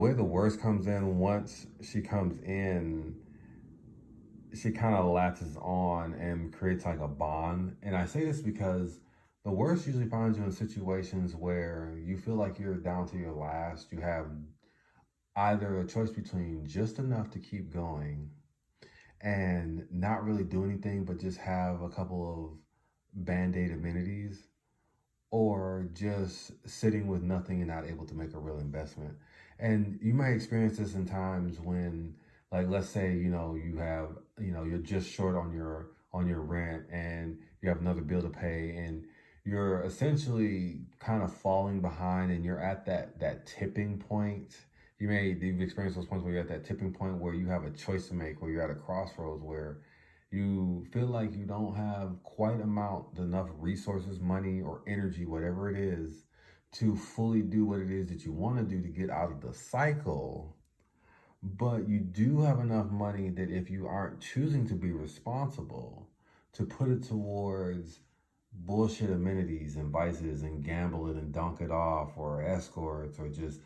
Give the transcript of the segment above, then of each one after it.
Where the worst comes in, once she comes in, she kind of latches on and creates like a bond. And I say this because the worst usually finds you in situations where you feel like you're down to your last. You have either a choice between just enough to keep going and not really do anything, but just have a couple of band-aid amenities, or just sitting with nothing and not able to make a real investment. And you might experience this in times when, like, let's say, you have, you're just short on your rent, and you have another bill to pay, and you're essentially kind of falling behind, and you're at that tipping point. You've experienced those points where you're at that tipping point where you have a choice to make, where you're at a crossroads where you feel like you don't have quite enough resources, money, or energy, whatever it is, to fully do what it is that you want to do to get out of the cycle. But you do have enough money that if you aren't choosing to be responsible, to put it towards bullshit amenities and vices and gamble it and dunk it off, or escorts, or just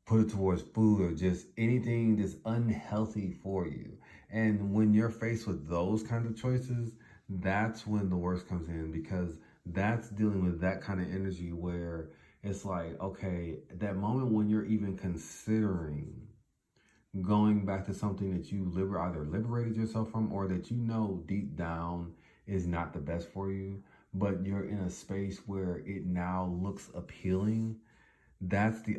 put it towards food, or just anything that's unhealthy for you. And when you're faced with those kinds of choices, that's when the worst comes in, because that's dealing with that kind of energy where it's like, okay, that moment when you're even considering going back to something that you either liberated yourself from, or that deep down is not the best for you, but you're in a space where it now looks appealing. That's where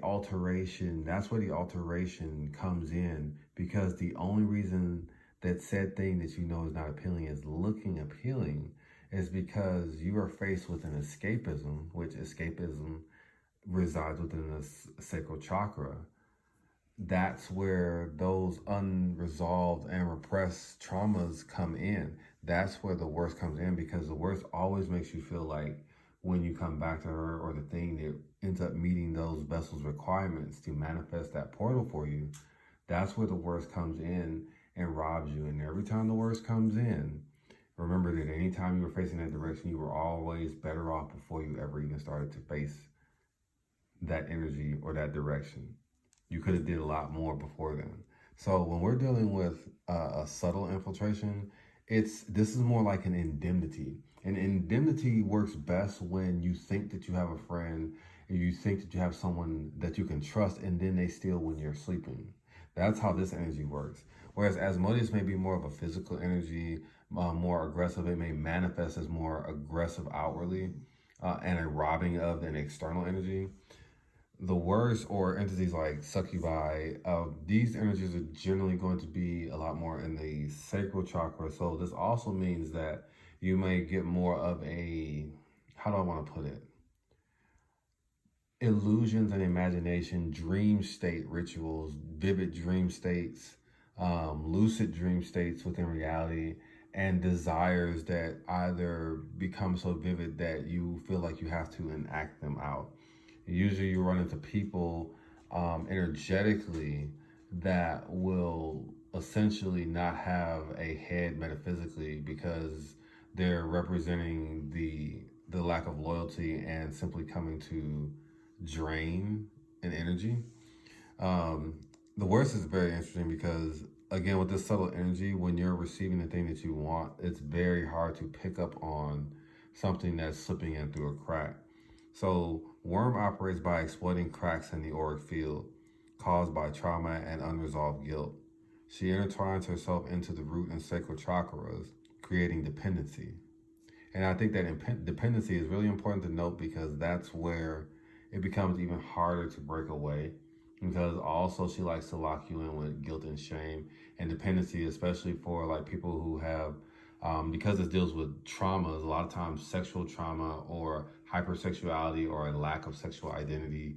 the alteration comes in, because the only reason that said thing that is not appealing is looking appealing is because you are faced with an escapism, which escapism resides within the sacral chakra. That's where those unresolved and repressed traumas come in. That's where the worst comes in, because the worst always makes you feel like, when you come back to her, or the thing that ends up meeting those vessels requirements to manifest that portal for you, that's where the worst comes in and robs you. And every time the worst comes in, remember that anytime you were facing that direction, you were always better off before you ever even started to face that energy or that direction. You could have did a lot more before then. So when we're dealing with a subtle infiltration, this is more like an indemnity. An indemnity works best when you think that you have a friend, and you think that you have someone that you can trust, and then they steal when you're sleeping. That's how this energy works. Whereas Asmodeus may be more of a physical energy, more aggressive. It may manifest as more aggressive outwardly, and a robbing of an external energy. The worst, or entities like succubi, these energies are generally going to be a lot more in the sacral chakra. So this also means that you may get more of a, how do I want to put it? Illusions and imagination, dream state rituals, vivid dream states, lucid dream states within reality, and desires that either become so vivid that you feel like you have to enact them out. Usually you run into people energetically that will essentially not have a head metaphysically, because they're representing the lack of loyalty and simply coming to drain an energy. Um, the worst is very interesting because, again, with this subtle energy, when you're receiving the thing that you want, it's very hard to pick up on something that's slipping in through a crack. So, worm operates by exploiting cracks in the auric field caused by trauma and unresolved guilt. She intertwines herself into the root and sacral chakras, creating dependency. And I think that dependency is really important to note, because that's where it becomes even harder to break away. Because also she likes to lock you in with guilt and shame and dependency, especially for like people who have, because it deals with traumas, a lot of times sexual trauma, or hypersexuality, or a lack of sexual identity,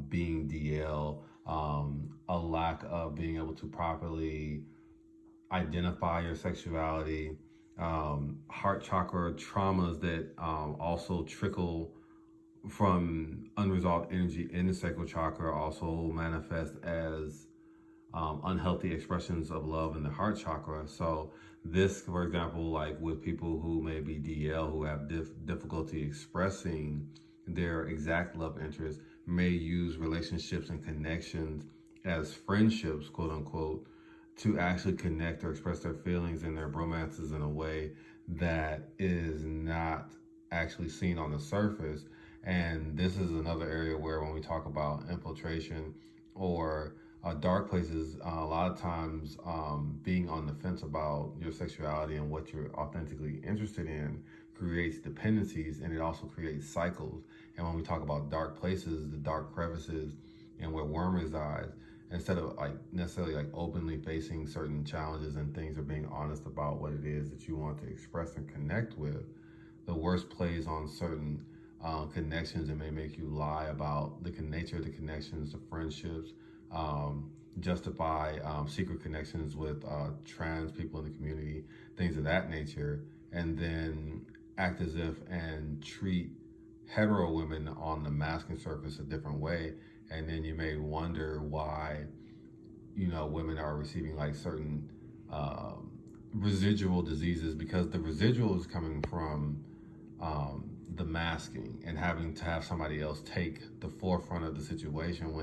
being DL, a lack of being able to properly identify your sexuality, heart chakra traumas that also trickle from unresolved energy in the sacral chakra, also manifest as unhealthy expressions of love in the heart chakra. So this, for example, like with people who may be DL, who have difficulty expressing their exact love interest, may use relationships and connections as friendships, quote unquote, to actually connect or express their feelings and their romances in a way that is not actually seen on the surface. And this is another area where, when we talk about infiltration or dark places, a lot of times being on the fence about your sexuality and what you're authentically interested in creates dependencies, and it also creates cycles. And when we talk about dark places, the dark crevices, and where worm resides, instead of like necessarily like openly facing certain challenges and things, or being honest about what it is that you want to express and connect with, the worst plays on certain connections and may make you lie about the nature of the connections, the friendships, justify secret connections with trans people in the community, things of that nature, and then act as if and treat hetero women on the masculine surface a different way. And then you may wonder why, women are receiving like certain residual diseases, because the residual is coming from the masking and having to have somebody else take the forefront of the situation,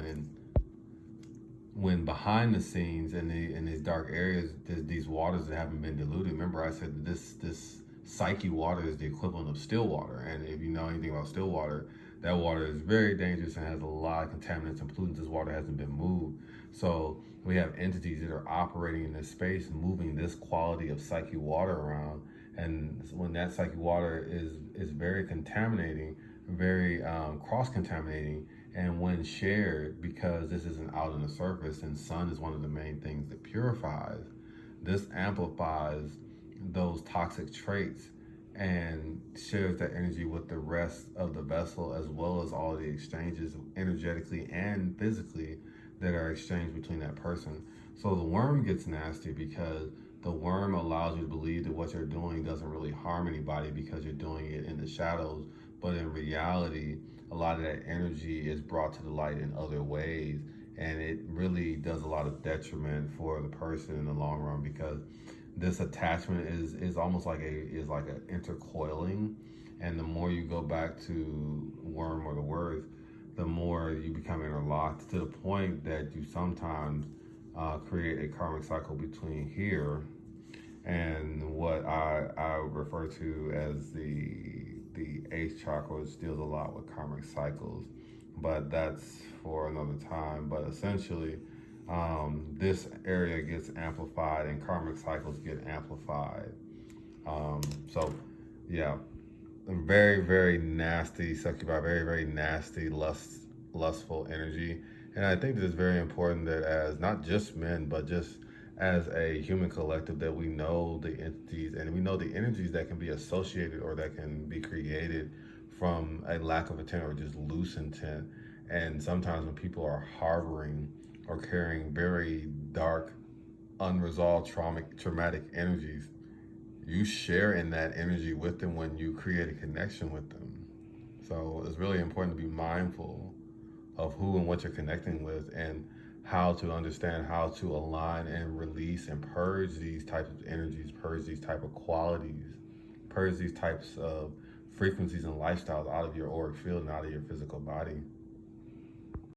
when behind the scenes in these dark areas, there's these waters that haven't been diluted. Remember, I said that this psyche water is the equivalent of still water, and if you know anything about still water, that water is very dangerous and has a lot of contaminants and pollutants. This water hasn't been moved, so we have entities that are operating in this space, moving this quality of psyche water around. And when that psyche water is very contaminating, very cross-contaminating, and when shared, because this isn't out on the surface, and sun is one of the main things that purifies, this amplifies those toxic traits and shares that energy with the rest of the vessel, as well as all the exchanges energetically and physically that are exchanged between that person. So the worm gets nasty because the worm allows you to believe that what you're doing doesn't really harm anybody because you're doing it in the shadows. But in reality, a lot of that energy is brought to the light in other ways, and it really does a lot of detriment for the person in the long run, because this attachment is almost like an intercoiling, and the more you go back to worm or the words, the more you become interlocked, to the point that you sometimes create a karmic cycle between here and what I refer to as the eighth chakra, which deals a lot with karmic cycles, but that's for another time. But essentially, this area gets amplified and karmic cycles get amplified. So, yeah, very, very nasty succubi, very, very nasty lustful energy. And I think that it's very important that, as not just men, but just as a human collective, that we know the entities and we know the energies that can be associated or that can be created from a lack of intent or just loose intent. And sometimes when people are harboring or carrying very dark, unresolved traumatic energies, you share in that energy with them when you create a connection with them. So it's really important to be mindful of who and what you're connecting with, and how to understand how to align and release and purge these types of energies, purge these type of qualities, purge these types of frequencies and lifestyles out of your auric field and out of your physical body.